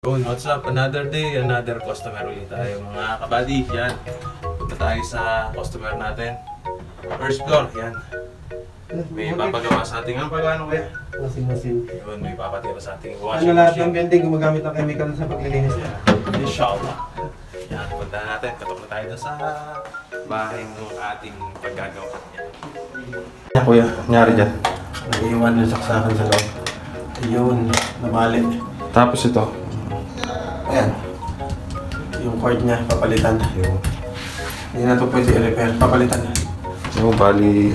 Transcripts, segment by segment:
What's up? Another day, another customer ulit tayo mga kabady. Yan, punta tayo sa customer natin. First floor, yan. May papagawa sa ating, ang pagano kaya? Masin. Yun, may papatira sa ating Ano washing lahat ng machine. building gumagamit ng chemical sa paglilinis niya? Inshallah. Yan, punta natin. Katok na tayo sa bahay ng ating paggagawa. Yan kuya, nangyari dyan. Naiiwan yung saksakan sa loob. Ayun, namali. Tapos ito. Ayan. Yung cord niya, papalitan. Hindi na ito pwede i-repair. Papalitan. Yung bali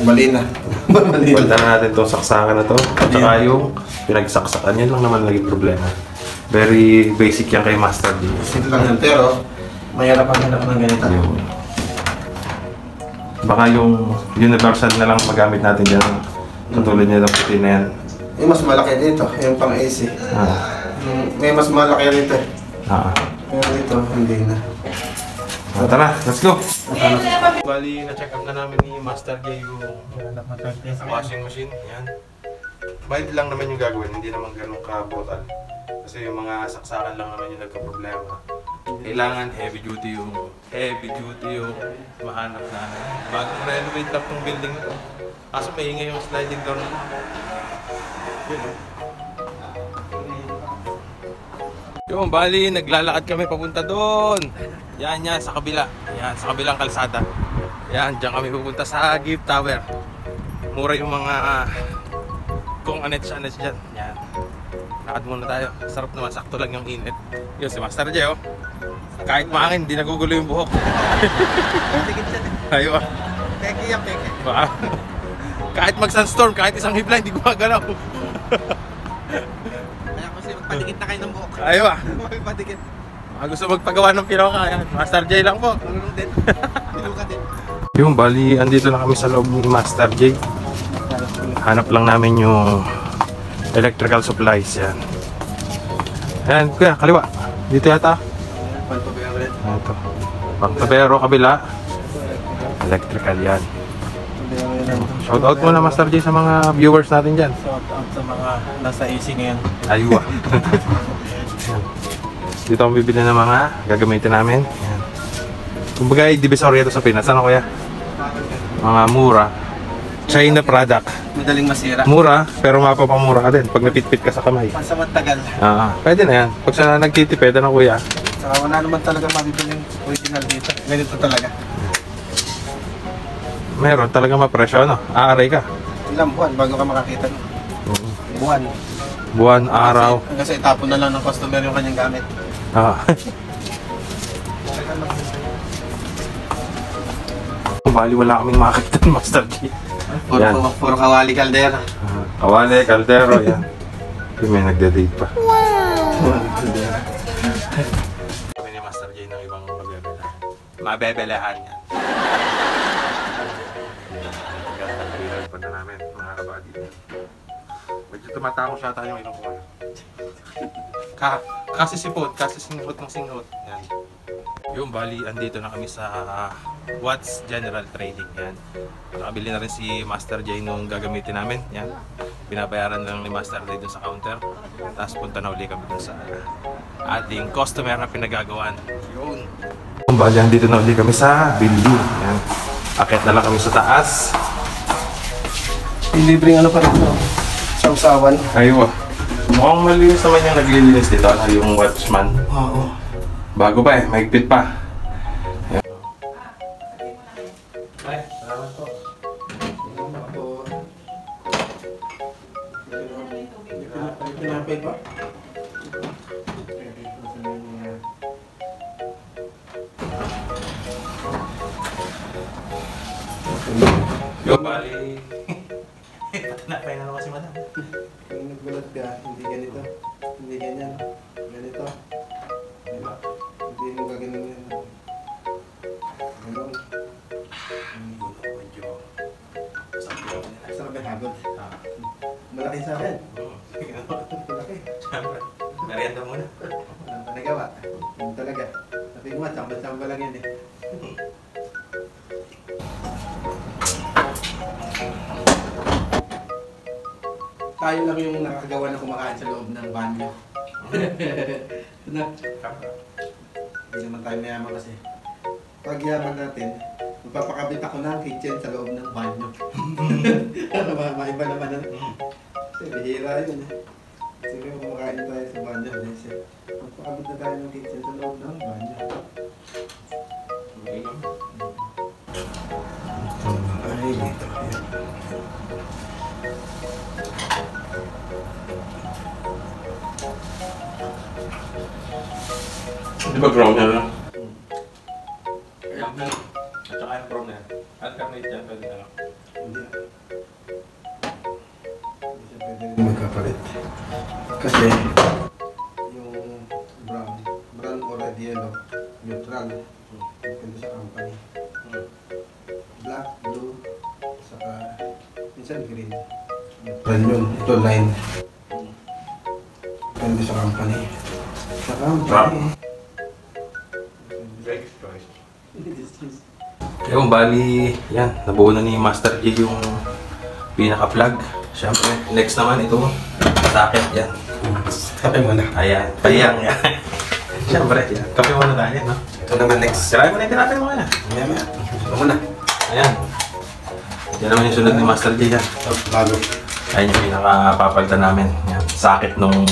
Mali na. Palitan natin itong saksakan na to. At saka yung pinagsaksakan. Yan lang naman naging problema. Very basic yan kay Master D. Simple lang yan. Pero, mahirap ang hanap ng ganito. Yun. Baka yung universal na lang magamit natin dyan. Katulad niya ng puti na yan. Yung mas malaki dito, yung pang AC. May mas malaki rito eh. Pero dito, hindi na. Tara, let's go! Bali, na-check up na namin ni Master J yung washing machine. Yan. Mild lang naman yung gagawin, hindi naman ganun ka-brutal. Kasi yung mga saksakan lang naman yung nagka-problema. Kailangan heavy duty yung mahanap namin. Bagong renovate lang tong building na to. Kaso maingay yung sliding door na. Yung bali, naglalakad kami papunta doon. Yan, sa kabila. Yan, sa kabilang kalsada. Yan, diyan kami pupunta sa Gift Tower. Mura yung mga kung anets dyan. Yan. Lakad muna tayo. Sarap naman, sakto lang yung init. Yun, si Master J, oh. Kahit maangin, hindi nagugulo yung buhok. Tikit siya din. Ayaw ah. Peke yan, peke. Kahit mag-sunstorm, kahit isang hibla, hindi gumagalaw. Kaya kasi magpatikit na kayo ng buhok. Ayaw ah. Magpatikit. Gusto magpagawa ng piroka, yan. Master J lang po. Tulong din. Piluka din. Yung bali, andito na kami sa loob ni Master J. Hanap lang namin yung electrical supplies, yan. Ayan, kuya, kaliwa. Dito yata. Pantobero rin. Ito. Pantobero, kabila. Electrical, yan. Shout out muna Master J sa mga viewers natin dyan. Shout out sa mga nasa AC ngayon. Aywa. Dito akong bibili ng mga gagamitin namin. Yan. Kumbaga, divisoria ito sa Pinas. Ano kaya? Mga mura. China product. Madaling masira. Mura, pero mapapamura ka din pag napitpit ka sa kamay. Pasamang tagal. Pwede na yan. Pag sa nagtitipid, ano kuya? Saka wala naman talaga mabibiling original dito. Ganito talaga. Meron talaga mapresyo, no? Aaray ka. Ilang buwan bago ka makakita. Buwan. Buwan, araw. Kasi itapon na lang ng customer yung kanyang gamit. Bali, wala kaming makakita ng Master J. Yan. Puro kawali kaldera. Kawali, kaldero, yan. May nagde-date pa. Kami ni Master J ng ibang mabebelahan. Mabebelahan yan. Nagkakalihan pa na namin, mga kabady. Medyo tumatako siya tayo yung ilong ko ngayon. Kasi sipot, kasi singhot ng singhot. Yan. Yung bali, andito na kami sa Watts General Trading. Yan. Nakabili na rin si Master J nung gagamitin namin. Yan. Binabayaran lang ni Master J dun sa counter. Tapos punta na uli kami dun sa ating customer na pinagagawan. Yun. Yung bali, andito na uli kami sa building. Yan. Akit na lang kami sa taas. Ilibring ano pa rin ito? Sausawan. Aywa. Mukhang malinis naman yung naglilinis dito. Yung watchman. Oo. Bago pa eh, mahigpit pa. Ayan. Ay, salamat po. Pinapay pa? Yung bali. Napay na naman si madam. Kung nagbulat ka, hindi ganito. Hindi ganyan. Ganito. Diba? Hindi mo gaganon yan. Ganon. Medyo Sarap yung hagod. Malaki sa akin. Malaki. Merienda muna. Walang panagawa. Yun talaga. Sabi ko nga, tsamba-tsamba lang yan eh. Tayo lang yung nakakagawa na kumakain sa loob ng banyo. Ano? Hindi naman tayo mayaman kasi. Pag yaman natin, magpapakabit ako ng kitchen sa loob ng banyo. Maiba naman na. Kasi bihira yun eh. Sige, kumakain tayo sa banyo. Magpapakabit na tayo ng kitchen sa loob ng banyo. Ay, dito. Di ba ground na lang? Ayan na. At saka yung ground na yan. Alternate yan, pwede na lang. Hindi. Hindi siya pwede rin magkapalit. Kasi yung brown or red yellow, neutral. Depende sa company. Black, blue, saka minsan green. Neutral yun. Ito line. Depende sa company. Sa company. Yung bali, yan, nabuo na ni Master J yung pinaka-plug. Siyempre, next naman ito, socket yan. Kape muna. Ayan, payang yan. Siyempre, yan. Kape muna tayo, no? Ito naman next. Sirahin mo na yung tinapin mo kaya. Maya. Ito muna. Ayan. Yan naman yung sunod ni Master J yan. Bago. Ayan yung pinaka-papalitan namin. Yan, socket nung...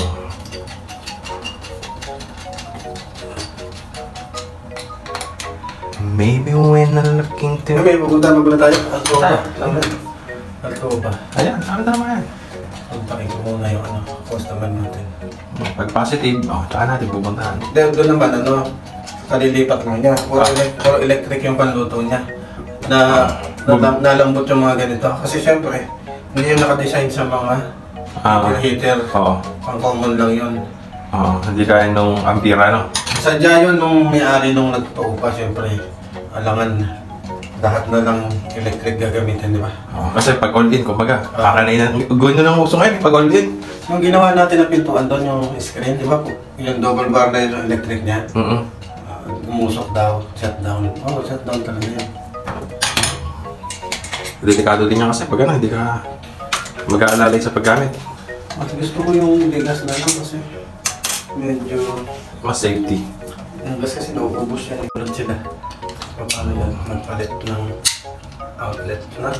Maybe when I'm looking to... Kami, pupunta pa pala tayo. Tayo. Alcoba. Ayan, ano naman yan? Pagpakin ko muna yung customer natin. Pag positive, tsaka natin pupuntahan. Doon naman, kalilipat lang niya. Puro electric yung panluto niya. Nalambot yung mga ganito. Kasi syempre, hindi yung nakadesign sa mga heater. Oo. Pang common lang yun. Oo, hindi kaya nung ampera, no? Sadya yun nung may-ari nung nagpaupa, syempre. Alangan, lahat na lang electric gagamitin, di ba? Oo, kasi pag all-in, kumbaga, kakanay na. Gawin na ng uso ngayon, pag all-in. Yung ginawa natin na pintuan doon, yung screen, di ba po? Yung double bar na yung electric niya. Umusok daw, shutdown. Oo, shutdown talaga yun. Delikado din niya kasi pag ano, hindi ka mag-aalalay sa paggamit. Mas gusto ko yung bigas na lang kasi medyo... Mas safety. Yung gas kasi nauubos yan. Ulit sila. Paano yan? Magpalit ng outlet na.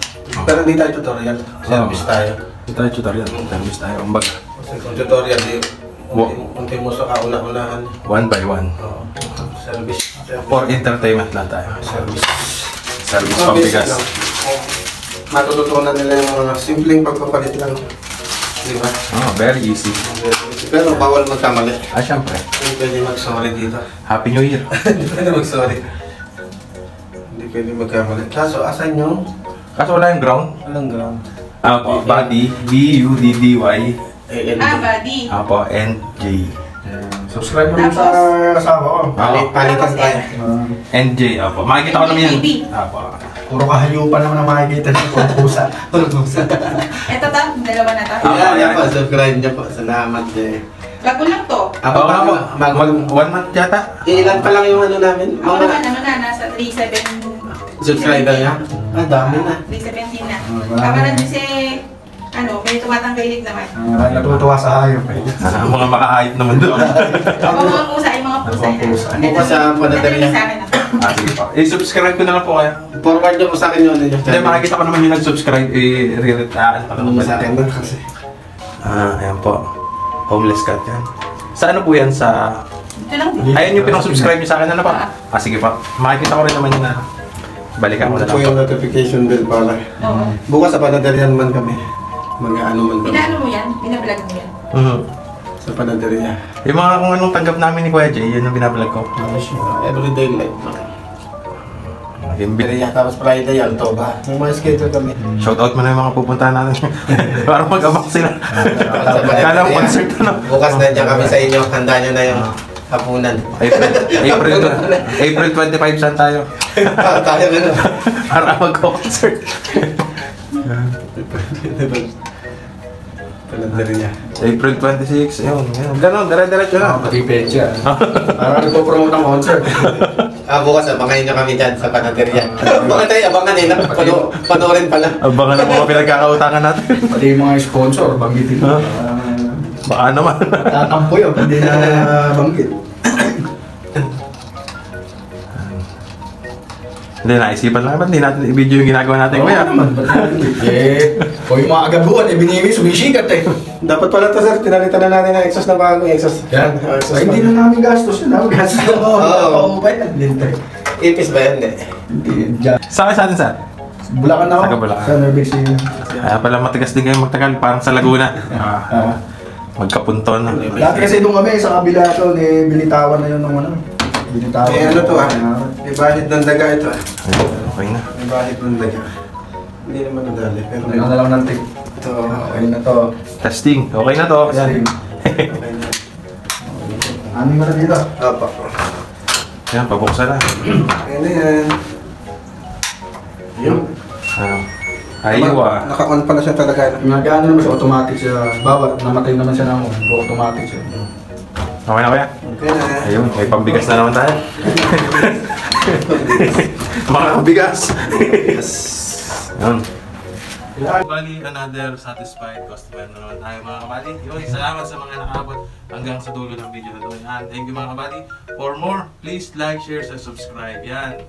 Pero hindi tayo tutorial. Service tayo. Hindi tayo tutorial. Service tayo. Kumbaga. Kasi kung tutorial, unti mo sa kauna-unahan. One by one. Oo. Service. For entertainment lang tayo. Service. Service pang bigas. Matututunan nila yung mga simpleng pagpapalit lang. Di ba? Oh, very easy. Pero bawal magkamali. Siyempre. Hindi pwede mag-sorry dito. Happy New Year. Hindi pwede mag-sorry. Hindi pwede magkamali. Kaso, asan yung? Kaso wala yung ground. Walang ground. Apo, body, B-U-D-D-Y. Body. Apo, N-J. Subscribe mo rin sa kasama ko. Palitan tayo. NJ, apo. Makikita ko naman yan. Apo. Puro kahayupan naman ang makikita ng pusa. Pusa. Ito ta, dalawa na ta. Yan po, subscribe niyo po. Salamat eh. Bago lang to. Oo nga po. One month yata. Ilan pa lang yung ano namin? Ako naman, nasa 37... Subscriber niya? Dami na. 317 na. Kaparan din si... may tumatangkilik naman. Natutuwa sa hayop eh. Mga makahayop naman doon. Mga pusa, yung mga pusa. Bukas sa panaderia. Sige po. I-subscribe ko na lang po kayo. Forward niyo po sa akin yun. Hindi, makikita ko naman yung nag-subscribe. I-re-retaan pa naman sa akin kasi. Ayan po. Homeless cat yan. Sa ano po yan? Sa... Ito lang. Ayan yung pinang-subscribe niyo sa akin. Ano pa? Sige po. Makikita ko rin naman yun na. Balikan ko na lang po. Ito yung notification bell para. Bukas sa panaderia naman kami. Mag-ano man kami. Pinaano mo yan? Pinablog mo yan? Sa panaderia. Yung mga kung anong tanggap namin ni Kuya Jay, yun yung binablog ko. Everyday life. Panaderia, tapos Friday, Altoba. May mga schedule kami. Shoutout mo na yung mga pupuntahan natin. Para mag-abang sila. Kala mo concert na. Bukas na dyan kami sa inyo. Handa nyo na yung hapunan. April 25 saan tayo? Tayo na. Para mag-concert. Panaderia. April 26, yun. Ganon, dire-diretso na. Pati pecha. Parang nagpo-promote ng concert. Bukas abangan nyo kami dyan sa panaderia. Baka tayo abangan eh. Panoorin pala. Abangan ang mga pinagkakautangan natin. Pati yung mga sponsor, banggitin mo. Baka naman. Tatampo yun, hindi na banggit. Hindi, naisipan lang. Ba't hindi natin i-video yung ginagawa natin, kuya? naman, ba't natin? O yung mga agabuhan, binibig, sumisikat eh. Dapat pala to, sir, pinalitan na natin ang exhaust na bago, exhaust. Yan. Ay, hindi na namin gastos yun, gastos na ako. Oo, ba yan? Ipis ba yan? Hindi, dyan. Saan sa atin, sir? Bulacan ako. Taga Bulacan. Sa Nueva Ecija. Kaya pala matigas din kayo magtagal, parang sa Laguna. Magkapunton. Dati kasi nung kami, sa kabila to, binitawan na yun nung ano. Binitawan. Eh, ano to May bahid ng daga ito Ayun, okay na. May bahid ng daga. Hindi naman nadali. Pero Ano na lang ng tape. ito. Okay na to. Testing, okay na to. Yan. Okay na. Ano mo na dito? Apa. Yan, pabuksan na. Okay na yan. Yun. Aywa. Naka-on pala siya talaga. Nagano naman siya, automatic siya. Bawat namatay naman siya ng automatic siya. Okay na, kuya? Okay na. Ayun, may pambigas na naman tayo. Makakabigas. Yes. Yun. Bali, another satisfied customer na naman tayo mga kabali. Yun, salamat sa mga nakaabot hanggang sa dulo ng video na ito. And thank you mga kabali. For more, please like, share, and subscribe. Yan.